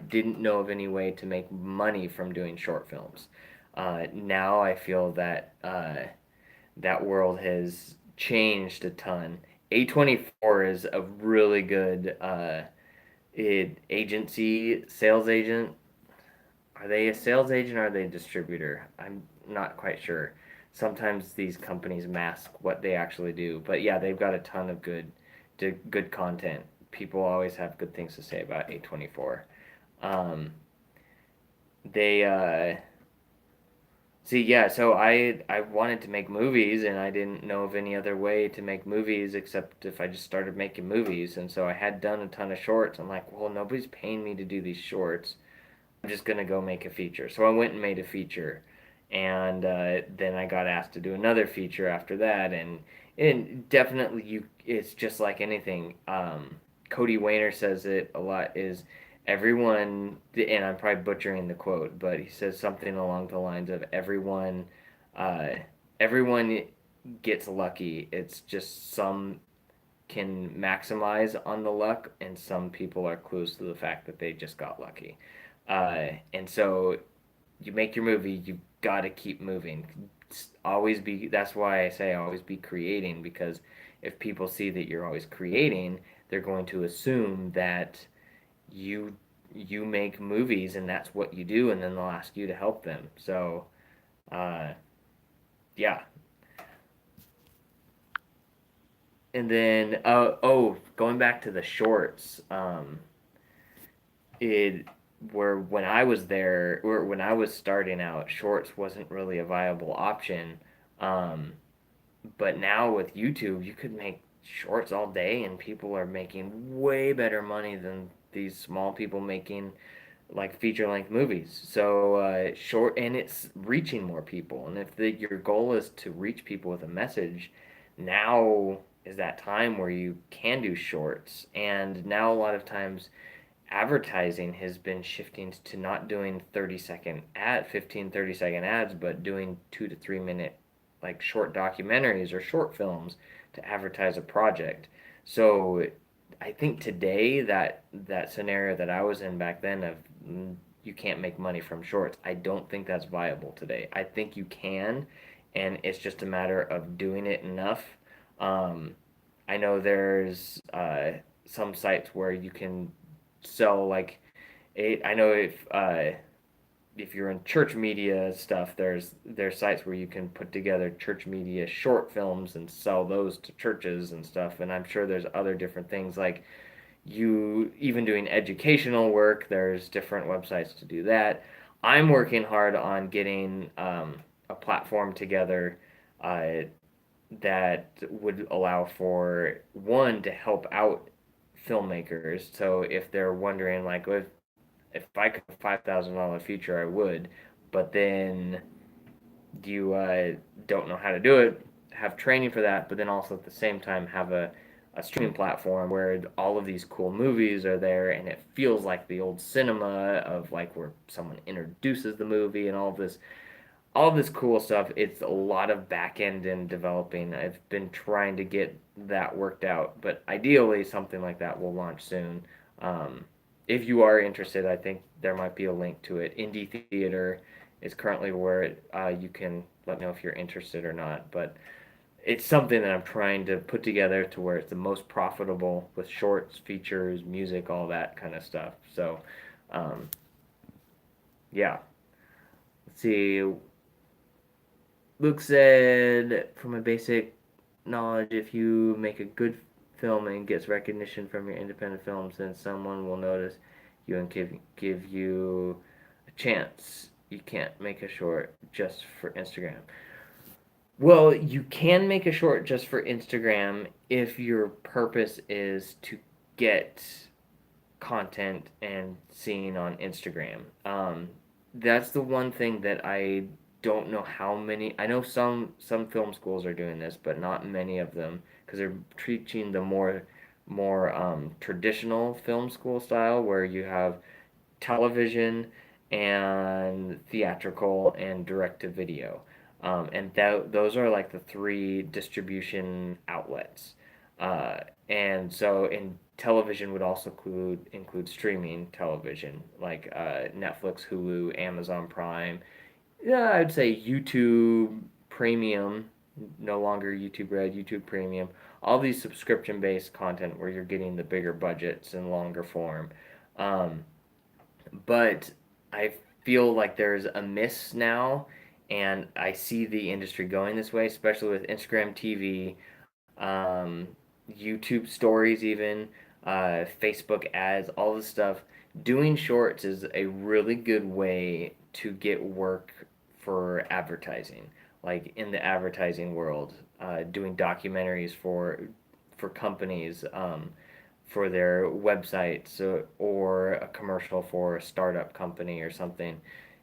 didn't know of any way to make money from doing short films. Now I feel that that world has changed a ton. A24 is a really good sales agent. Are they a sales agent or are they a distributor? I'm not quite sure. Sometimes these companies mask what they actually do, but yeah, they've got a ton of good content. People always have good things to say about A24. Um, they see, yeah, so I wanted to make movies and I didn't know of any other way to make movies except if I just started making movies. And so I had done a ton of shorts. I'm like, well, nobody's paying me to do these shorts. I'm just gonna go make a feature. So I went and made a feature, and then I got asked to do another feature after that, and definitely it's just like anything. Cody Wayner says it a lot. Is everyone, and I'm probably butchering the quote, but he says something along the lines of uh, everyone gets lucky. It's just some can maximize on the luck, and some people are clues to the fact that they just got lucky. And so you make your movie, you got to keep moving. Always be, that's why I say always be creating, because if people see that you're always creating, they're going to assume that you you make movies and that's what you do, and then they'll ask you to help them. So, uh, yeah. And then, going back to the shorts, it where when I was there or when I was starting out, shorts wasn't really a viable option. Um, but now with YouTube, you could make shorts all day, and people are making way better money than these small people making like feature length movies. So short, and it's reaching more people. And if your goal is to reach people with a message, now is that time where you can do shorts. And now a lot of times advertising has been shifting to not doing 30-second ads, but doing 2 to 3 minute like short documentaries or short films to advertise a project. So I think today that scenario that I was in back then of you can't make money from shorts, I don't think that's viable today. I think you can, and it's just a matter of doing it enough. Um, I know there's some sites where you can sell like I know if you're in church media stuff, there's sites where you can put together church media short films and sell those to churches and stuff. And I'm sure there's other different things like you even doing educational work. There's different websites to do that. I'm working hard on getting a platform together uh, that would allow for one to help out filmmakers. So if they're wondering like if I could have a $5,000 feature, I would. But then you don't know how to do it, have training for that, but then also at the same time have a streaming platform where all of these cool movies are there and it feels like the old cinema of like where someone introduces the movie and all this cool stuff. It's a lot of back end and developing. I've been trying to get that worked out, but ideally something like that will launch soon. Um, if you are interested, I think there might be a link to it. Indie Theater is currently where you can let me know if you're interested or not. But it's something that I'm trying to put together to where it's the most profitable with shorts, features, music, all that kind of stuff. So, um, yeah. Let's see. Luke said, from a basic knowledge, if you make a good film and gets recognition from your independent films, then someone will notice you and give you a chance. You can't make a short just for Instagram. Well, you can make a short just for Instagram if your purpose is to get content and seen on Instagram. That's the one thing that I don't know how many. I know some film schools are doing this, but not many of them because they're teaching the more traditional film school style where you have television and theatrical and direct to video. And those are like the three distribution outlets. Uh, and so in television would also include streaming television like Netflix, Hulu, Amazon Prime. Yeah, I'd say YouTube Premium, no longer YouTube Red, YouTube Premium. All these subscription based content where you're getting the bigger budgets and longer form. Um, but I feel like there's a miss now, and I see the industry going this way, especially with Instagram TV, um, YouTube stories, even Facebook ads, all this stuff. Doing shorts is a really good way to get work for advertising, like in the advertising world, doing documentaries for companies. For their websites or a commercial for a startup company or something.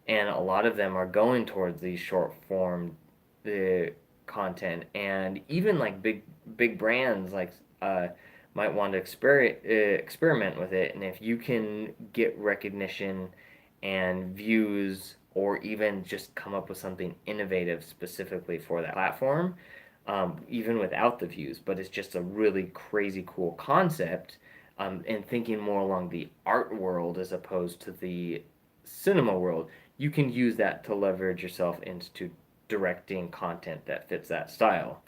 And a lot of them are going towards these short form uh, content, and even like big brands like uh, might want to experiment with it. And if you can get recognition and views, or even just come up with something innovative specifically for that platform, even without the views, but it's just a really crazy cool concept. And thinking more along the art world as opposed to the cinema world, you can use that to leverage yourself into directing content that fits that style.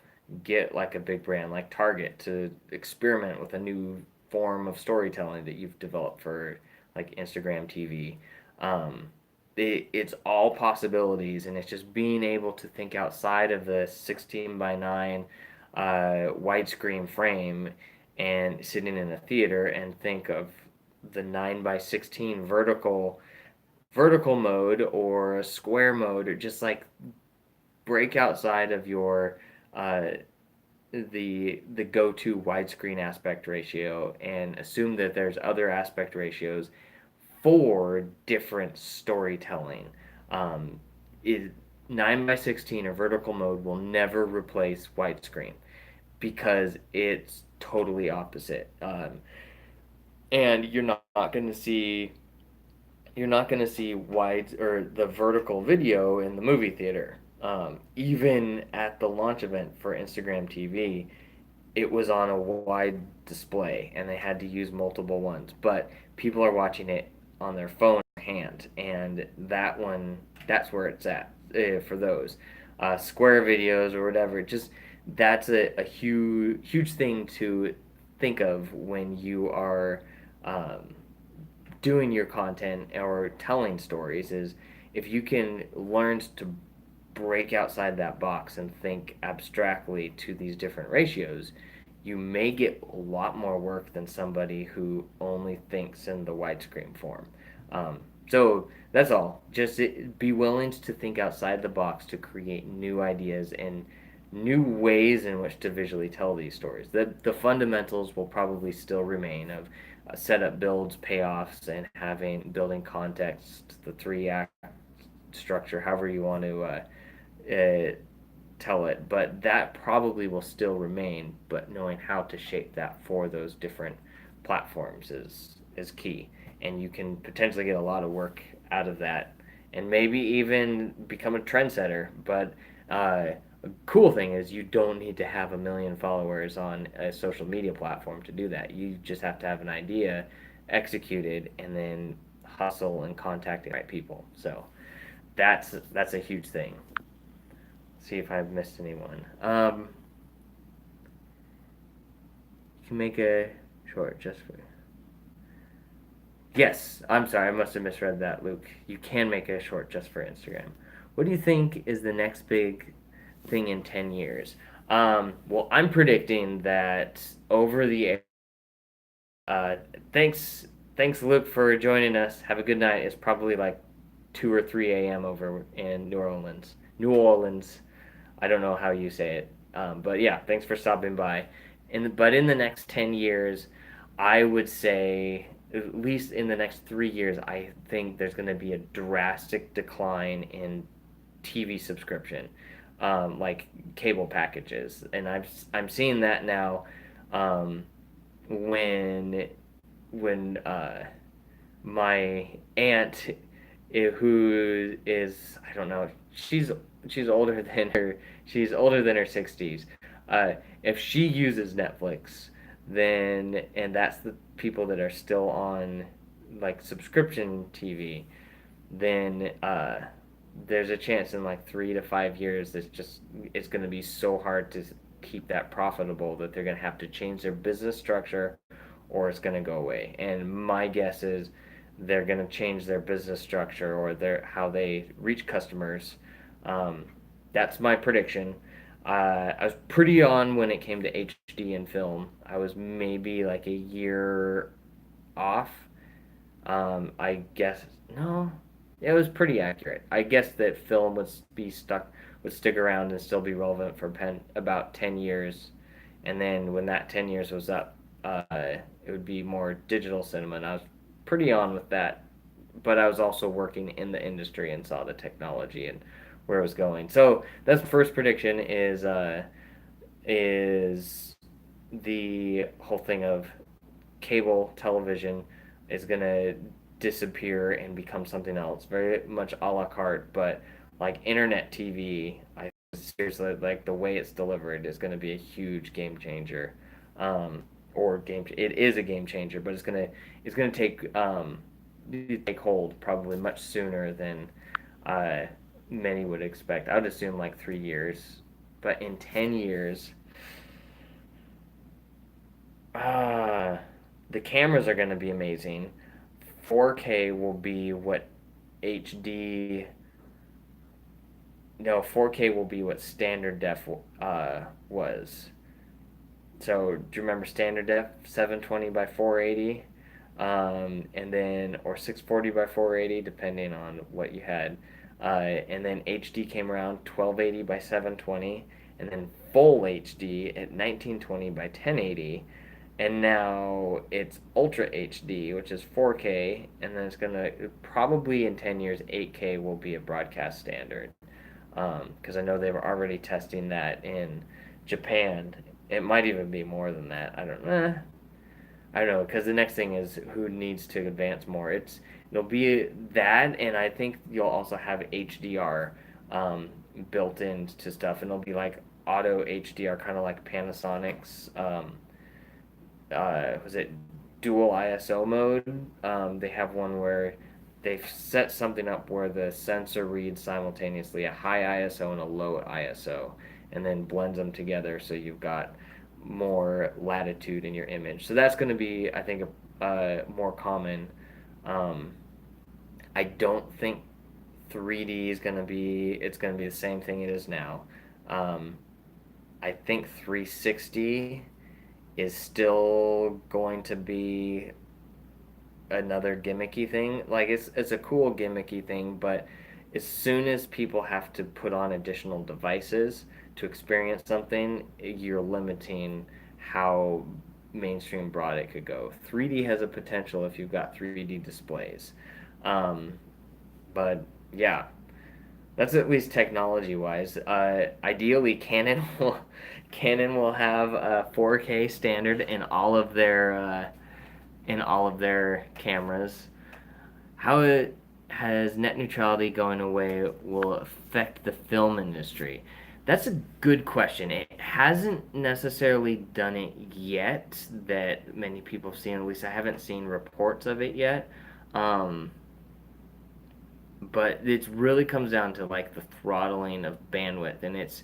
Get like a big brand like Target to experiment with a new form of storytelling that you've developed for like Instagram TV. Um, it's all possibilities, and it's just being able to think outside of the 16 by 9 widescreen frame and sitting in a theater and think of the 9 by 16 vertical mode or a square mode, or just like break outside of your uh, the go-to widescreen aspect ratio and assume that there's other aspect ratios for different storytelling. Um, it, 9 by 16 or vertical mode will never replace widescreen because it's totally opposite. And you're not going to see wide or the vertical video in the movie theater. Even at the launch event for Instagram TV, it was on a wide display and they had to use multiple ones. But people are watching it on their phone or hand, and that one, that's where it's at for those square videos or whatever. Just that's a huge thing to think of when you are um, doing your content or telling stories is if you can learn to break outside that box and think abstractly to these different ratios, you may get a lot more work than somebody who only thinks in the widescreen form. Um, so that's all. Just be willing to think outside the box to create new ideas and new ways in which to visually tell these stories. The fundamentals will probably still remain of setup, builds, payoffs, and having building context, the three act structure, however you want to tell it, but that probably will still remain. But knowing how to shape that for those different platforms is key, and you can potentially get a lot of work out of that, and maybe even become a trendsetter. But a cool thing is you don't need to have 1 million followers on a social media platform to do that. You just have to have an idea, executed, and then hustle and contact the right people. So that's a huge thing. See if I've missed anyone. You can make a short just for. Yes, I'm sorry, I must have misread that, Luke. You can make a short just for Instagram. What do you think is the next big thing in 10 years? Well, I'm predicting that over the uh, thanks, thanks, Luke, for joining us. Have a good night. It's probably like 2 or 3 a.m. over in New Orleans. New Orleans. I don't know how you say it. But yeah, thanks for stopping by. But in the next 10 years, I would say, at least in the next 3 years, I think there's going to be a drastic decline in TV subscription, like cable packages. And I'm seeing that now um, when my aunt, who is, I don't know, she's older than her she's older than her 60s. If she uses Netflix, then and that's the people that are still on like subscription TV, then there's a chance in like 3 to 5 years it's going to be so hard to keep that profitable that they're going to have to change their business structure or it's going to go away. And my guess is they're going to change their business structure or their how they reach customers. Um, that's my prediction. I was pretty on when it came to HD and film. I was maybe like a year off. I guess no, it was pretty accurate. I guess that film would stick around and still be relevant for about 10 years, and then when that 10 years was up, it would be more digital cinema, and I was pretty on with that. But I was also working in the industry and saw the technology and where it was going. So that's the first prediction is the whole thing of cable television is gonna disappear and become something else, very much a la carte. But like internet TV, I seriously like the way it's delivered is gonna be a huge game changer. It is a game changer, but it's gonna take hold probably much sooner than uh, many would expect. I would assume like 3 years, but in 10 years, uh, the cameras are going to be amazing. 4K will be what HD. No, 4K will be what standard def was. So do you remember standard def 720 by 480, and then or 640 by 480 depending on what you had, and then HD came around 1280 by 720, and then full HD at 1920 by 1080, and now it's Ultra HD, which is 4K, and then it's gonna probably in 10 years 8K will be a broadcast standard. Because I know they were already testing that in Japan. It might even be more than that. I don't know. Because the next thing is who needs to advance more. It'll be that, and I think you'll also have HDR built into stuff, and it'll be like auto HDR, kind of like Panasonic's. Was it dual ISO mode? They have one where they've set something up where the sensor reads simultaneously a high ISO and a low ISO, and then blends them together so you've got more latitude in your image. So that's going to be, I think, more common. Um, I don't think 3D is going to be, it's going to be the same thing it is now. Um, I think 360 is still going to be another gimmicky thing. Like it's a cool gimmicky thing, but as soon as people have to put on additional devices to experience something, you're limiting how mainstream broad it could go. 3D has a potential if you've got 3D displays. Um, but yeah, that's at least technology wise. Ideally, Canon will have a 4K standard in all of their cameras. How it has net neutrality going away will affect the film industry? That's a good question. It hasn't necessarily done it yet that many people have seen. At least I haven't seen reports of it yet. Um, but it really comes down to like the throttling of bandwidth, and it's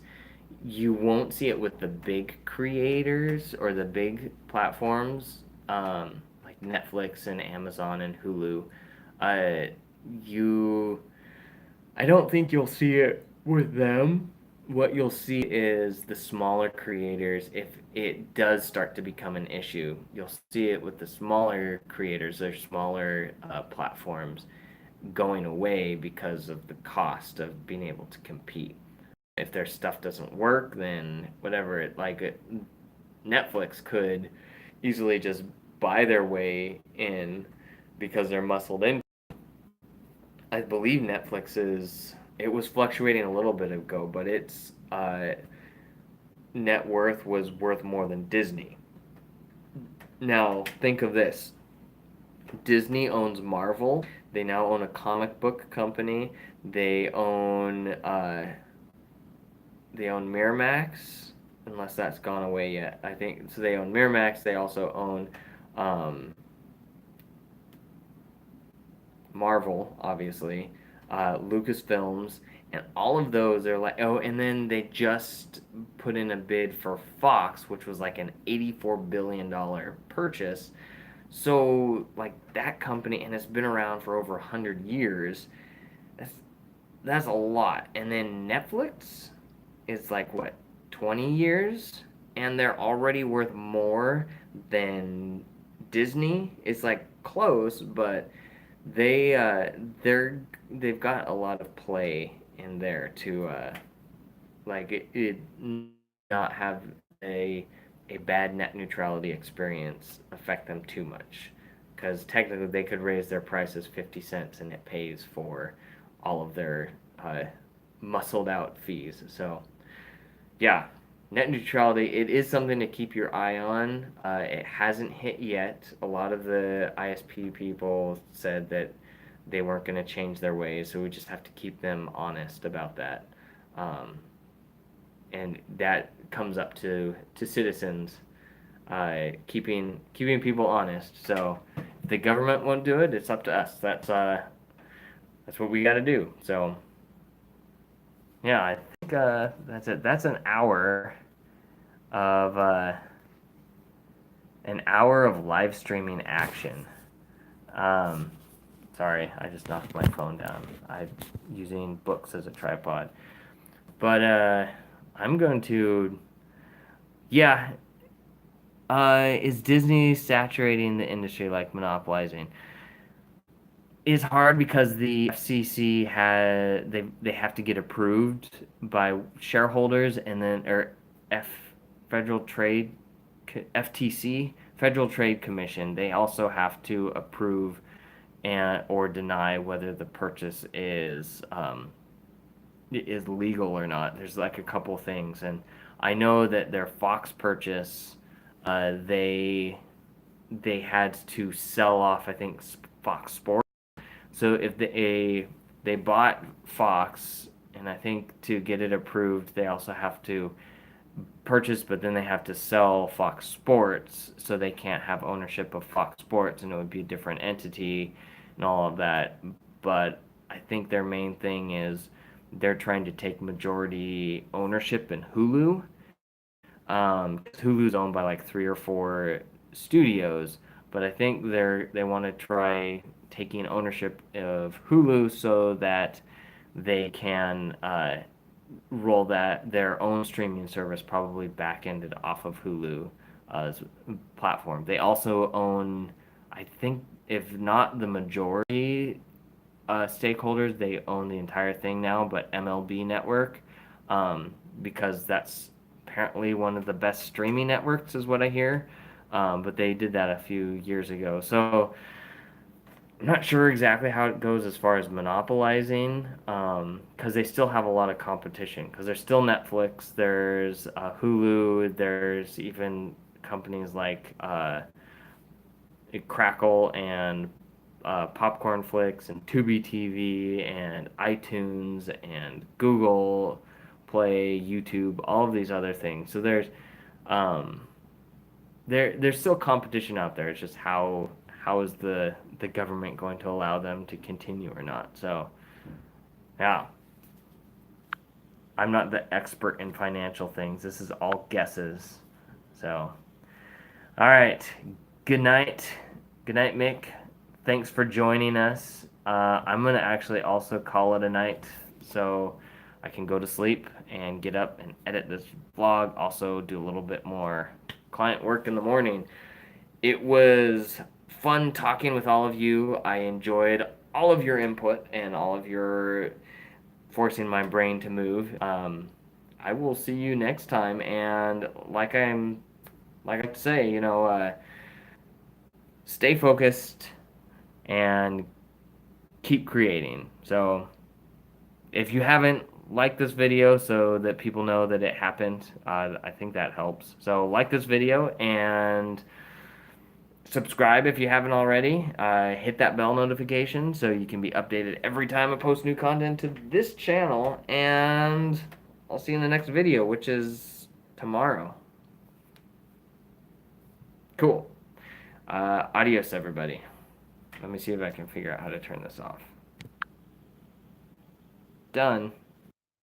you won't see it with the big creators or the big platforms like Netflix and Amazon and Hulu. Uh, you, I don't think you'll see it with them. What you'll see is the smaller creators. If it does start to become an issue, you'll see it with the smaller creators or smaller platforms going away because of the cost of being able to compete. If their stuff doesn't work, then whatever Netflix could easily just buy their way in because they're muscled in. I believe Netflix is it was fluctuating a little bit ago, but its net worth was worth more than Disney. Now think of this: Disney owns Marvel. They now own a comic book company. They own Miramax, unless that's gone away yet. I think so. They own Miramax. They also own um, Marvel, obviously, Lucasfilms, and all of those are like, oh, and then they just put in a bid for Fox, which was like an $84 billion purchase. So, like that company, and it's been around for over 100 years. That's that's a lot. And then Netflix is like what, 20 years, and they're already worth more than Disney. It's like close, but they they've got a lot of play in there to like it not have a a bad net neutrality experience affect them too much, because technically they could raise their prices 50 cents and it pays for all of their muscled out fees. So yeah, net neutrality, it is something to keep your eye on. It hasn't hit yet. A lot of the ISP people said that they weren't going to change their ways, so we just have to keep them honest about that. Um, and that comes up to citizens keeping people honest. So if the government won't do it, it's up to us. That's what we got to do. So yeah, I think that's it. That's of an hour of live streaming action. Um, Sorry, I just knocked my phone down. I'm using books as a tripod. But I'm going to, yeah. Is Disney saturating the industry, like monopolizing? It's hard because the FCC they have to get approved by shareholders, and then or F Federal Trade FTC Federal Trade Commission. They also have to approve and or deny whether the purchase is legal or not. There's like a couple things, and I know that their Fox purchase, they had to sell off, I think, Fox Sports. So if they bought Fox, and I think to get it approved, they also have to purchase, but then they have to sell Fox Sports, so they can't have ownership of Fox Sports, and it would be a different entity and all of that. But I think their main thing is they're trying to take majority ownership in Hulu. 'Cause Hulu's owned by like three or four studios, but I think they want to try taking ownership of Hulu so that they can roll that their own streaming service probably back-ended off of Hulu's platform. They also own, I think, if not the majority stakeholders, they own the entire thing now, but MLB Network, because that's apparently one of the best streaming networks, is what I hear. But they did that a few years ago. So I'm not sure exactly how it goes as far as monopolizing, because they still have a lot of competition. Because there's still Netflix, there's Hulu, there's even companies like Crackle and Popcorn Flicks and Tubi TV and iTunes and Google Play, YouTube, all of these other things. So um, there's still competition out there. It's just how is the government going to allow them to continue or not? So yeah, I'm not the expert in financial things. This is all guesses. So all right, good night. Good night, Mick. Thanks for joining us. I'm gonna actually also call it a night so I can go to sleep and get up and edit this vlog. Also do a little bit more client work in the morning. It was fun talking with all of you. I enjoyed all of your input and all of your forcing my brain to move. I will see you next time. And like I say, stay focused and keep creating. So if you haven't liked this video so that people know that it happened, I think that helps. So like this video and subscribe if you haven't already. Hit that bell notification so you can be updated every time I post new content to this channel. And I'll see you in the next video, which is tomorrow. Cool. Adios, everybody. Let me see if I can figure out how to turn this off. Done.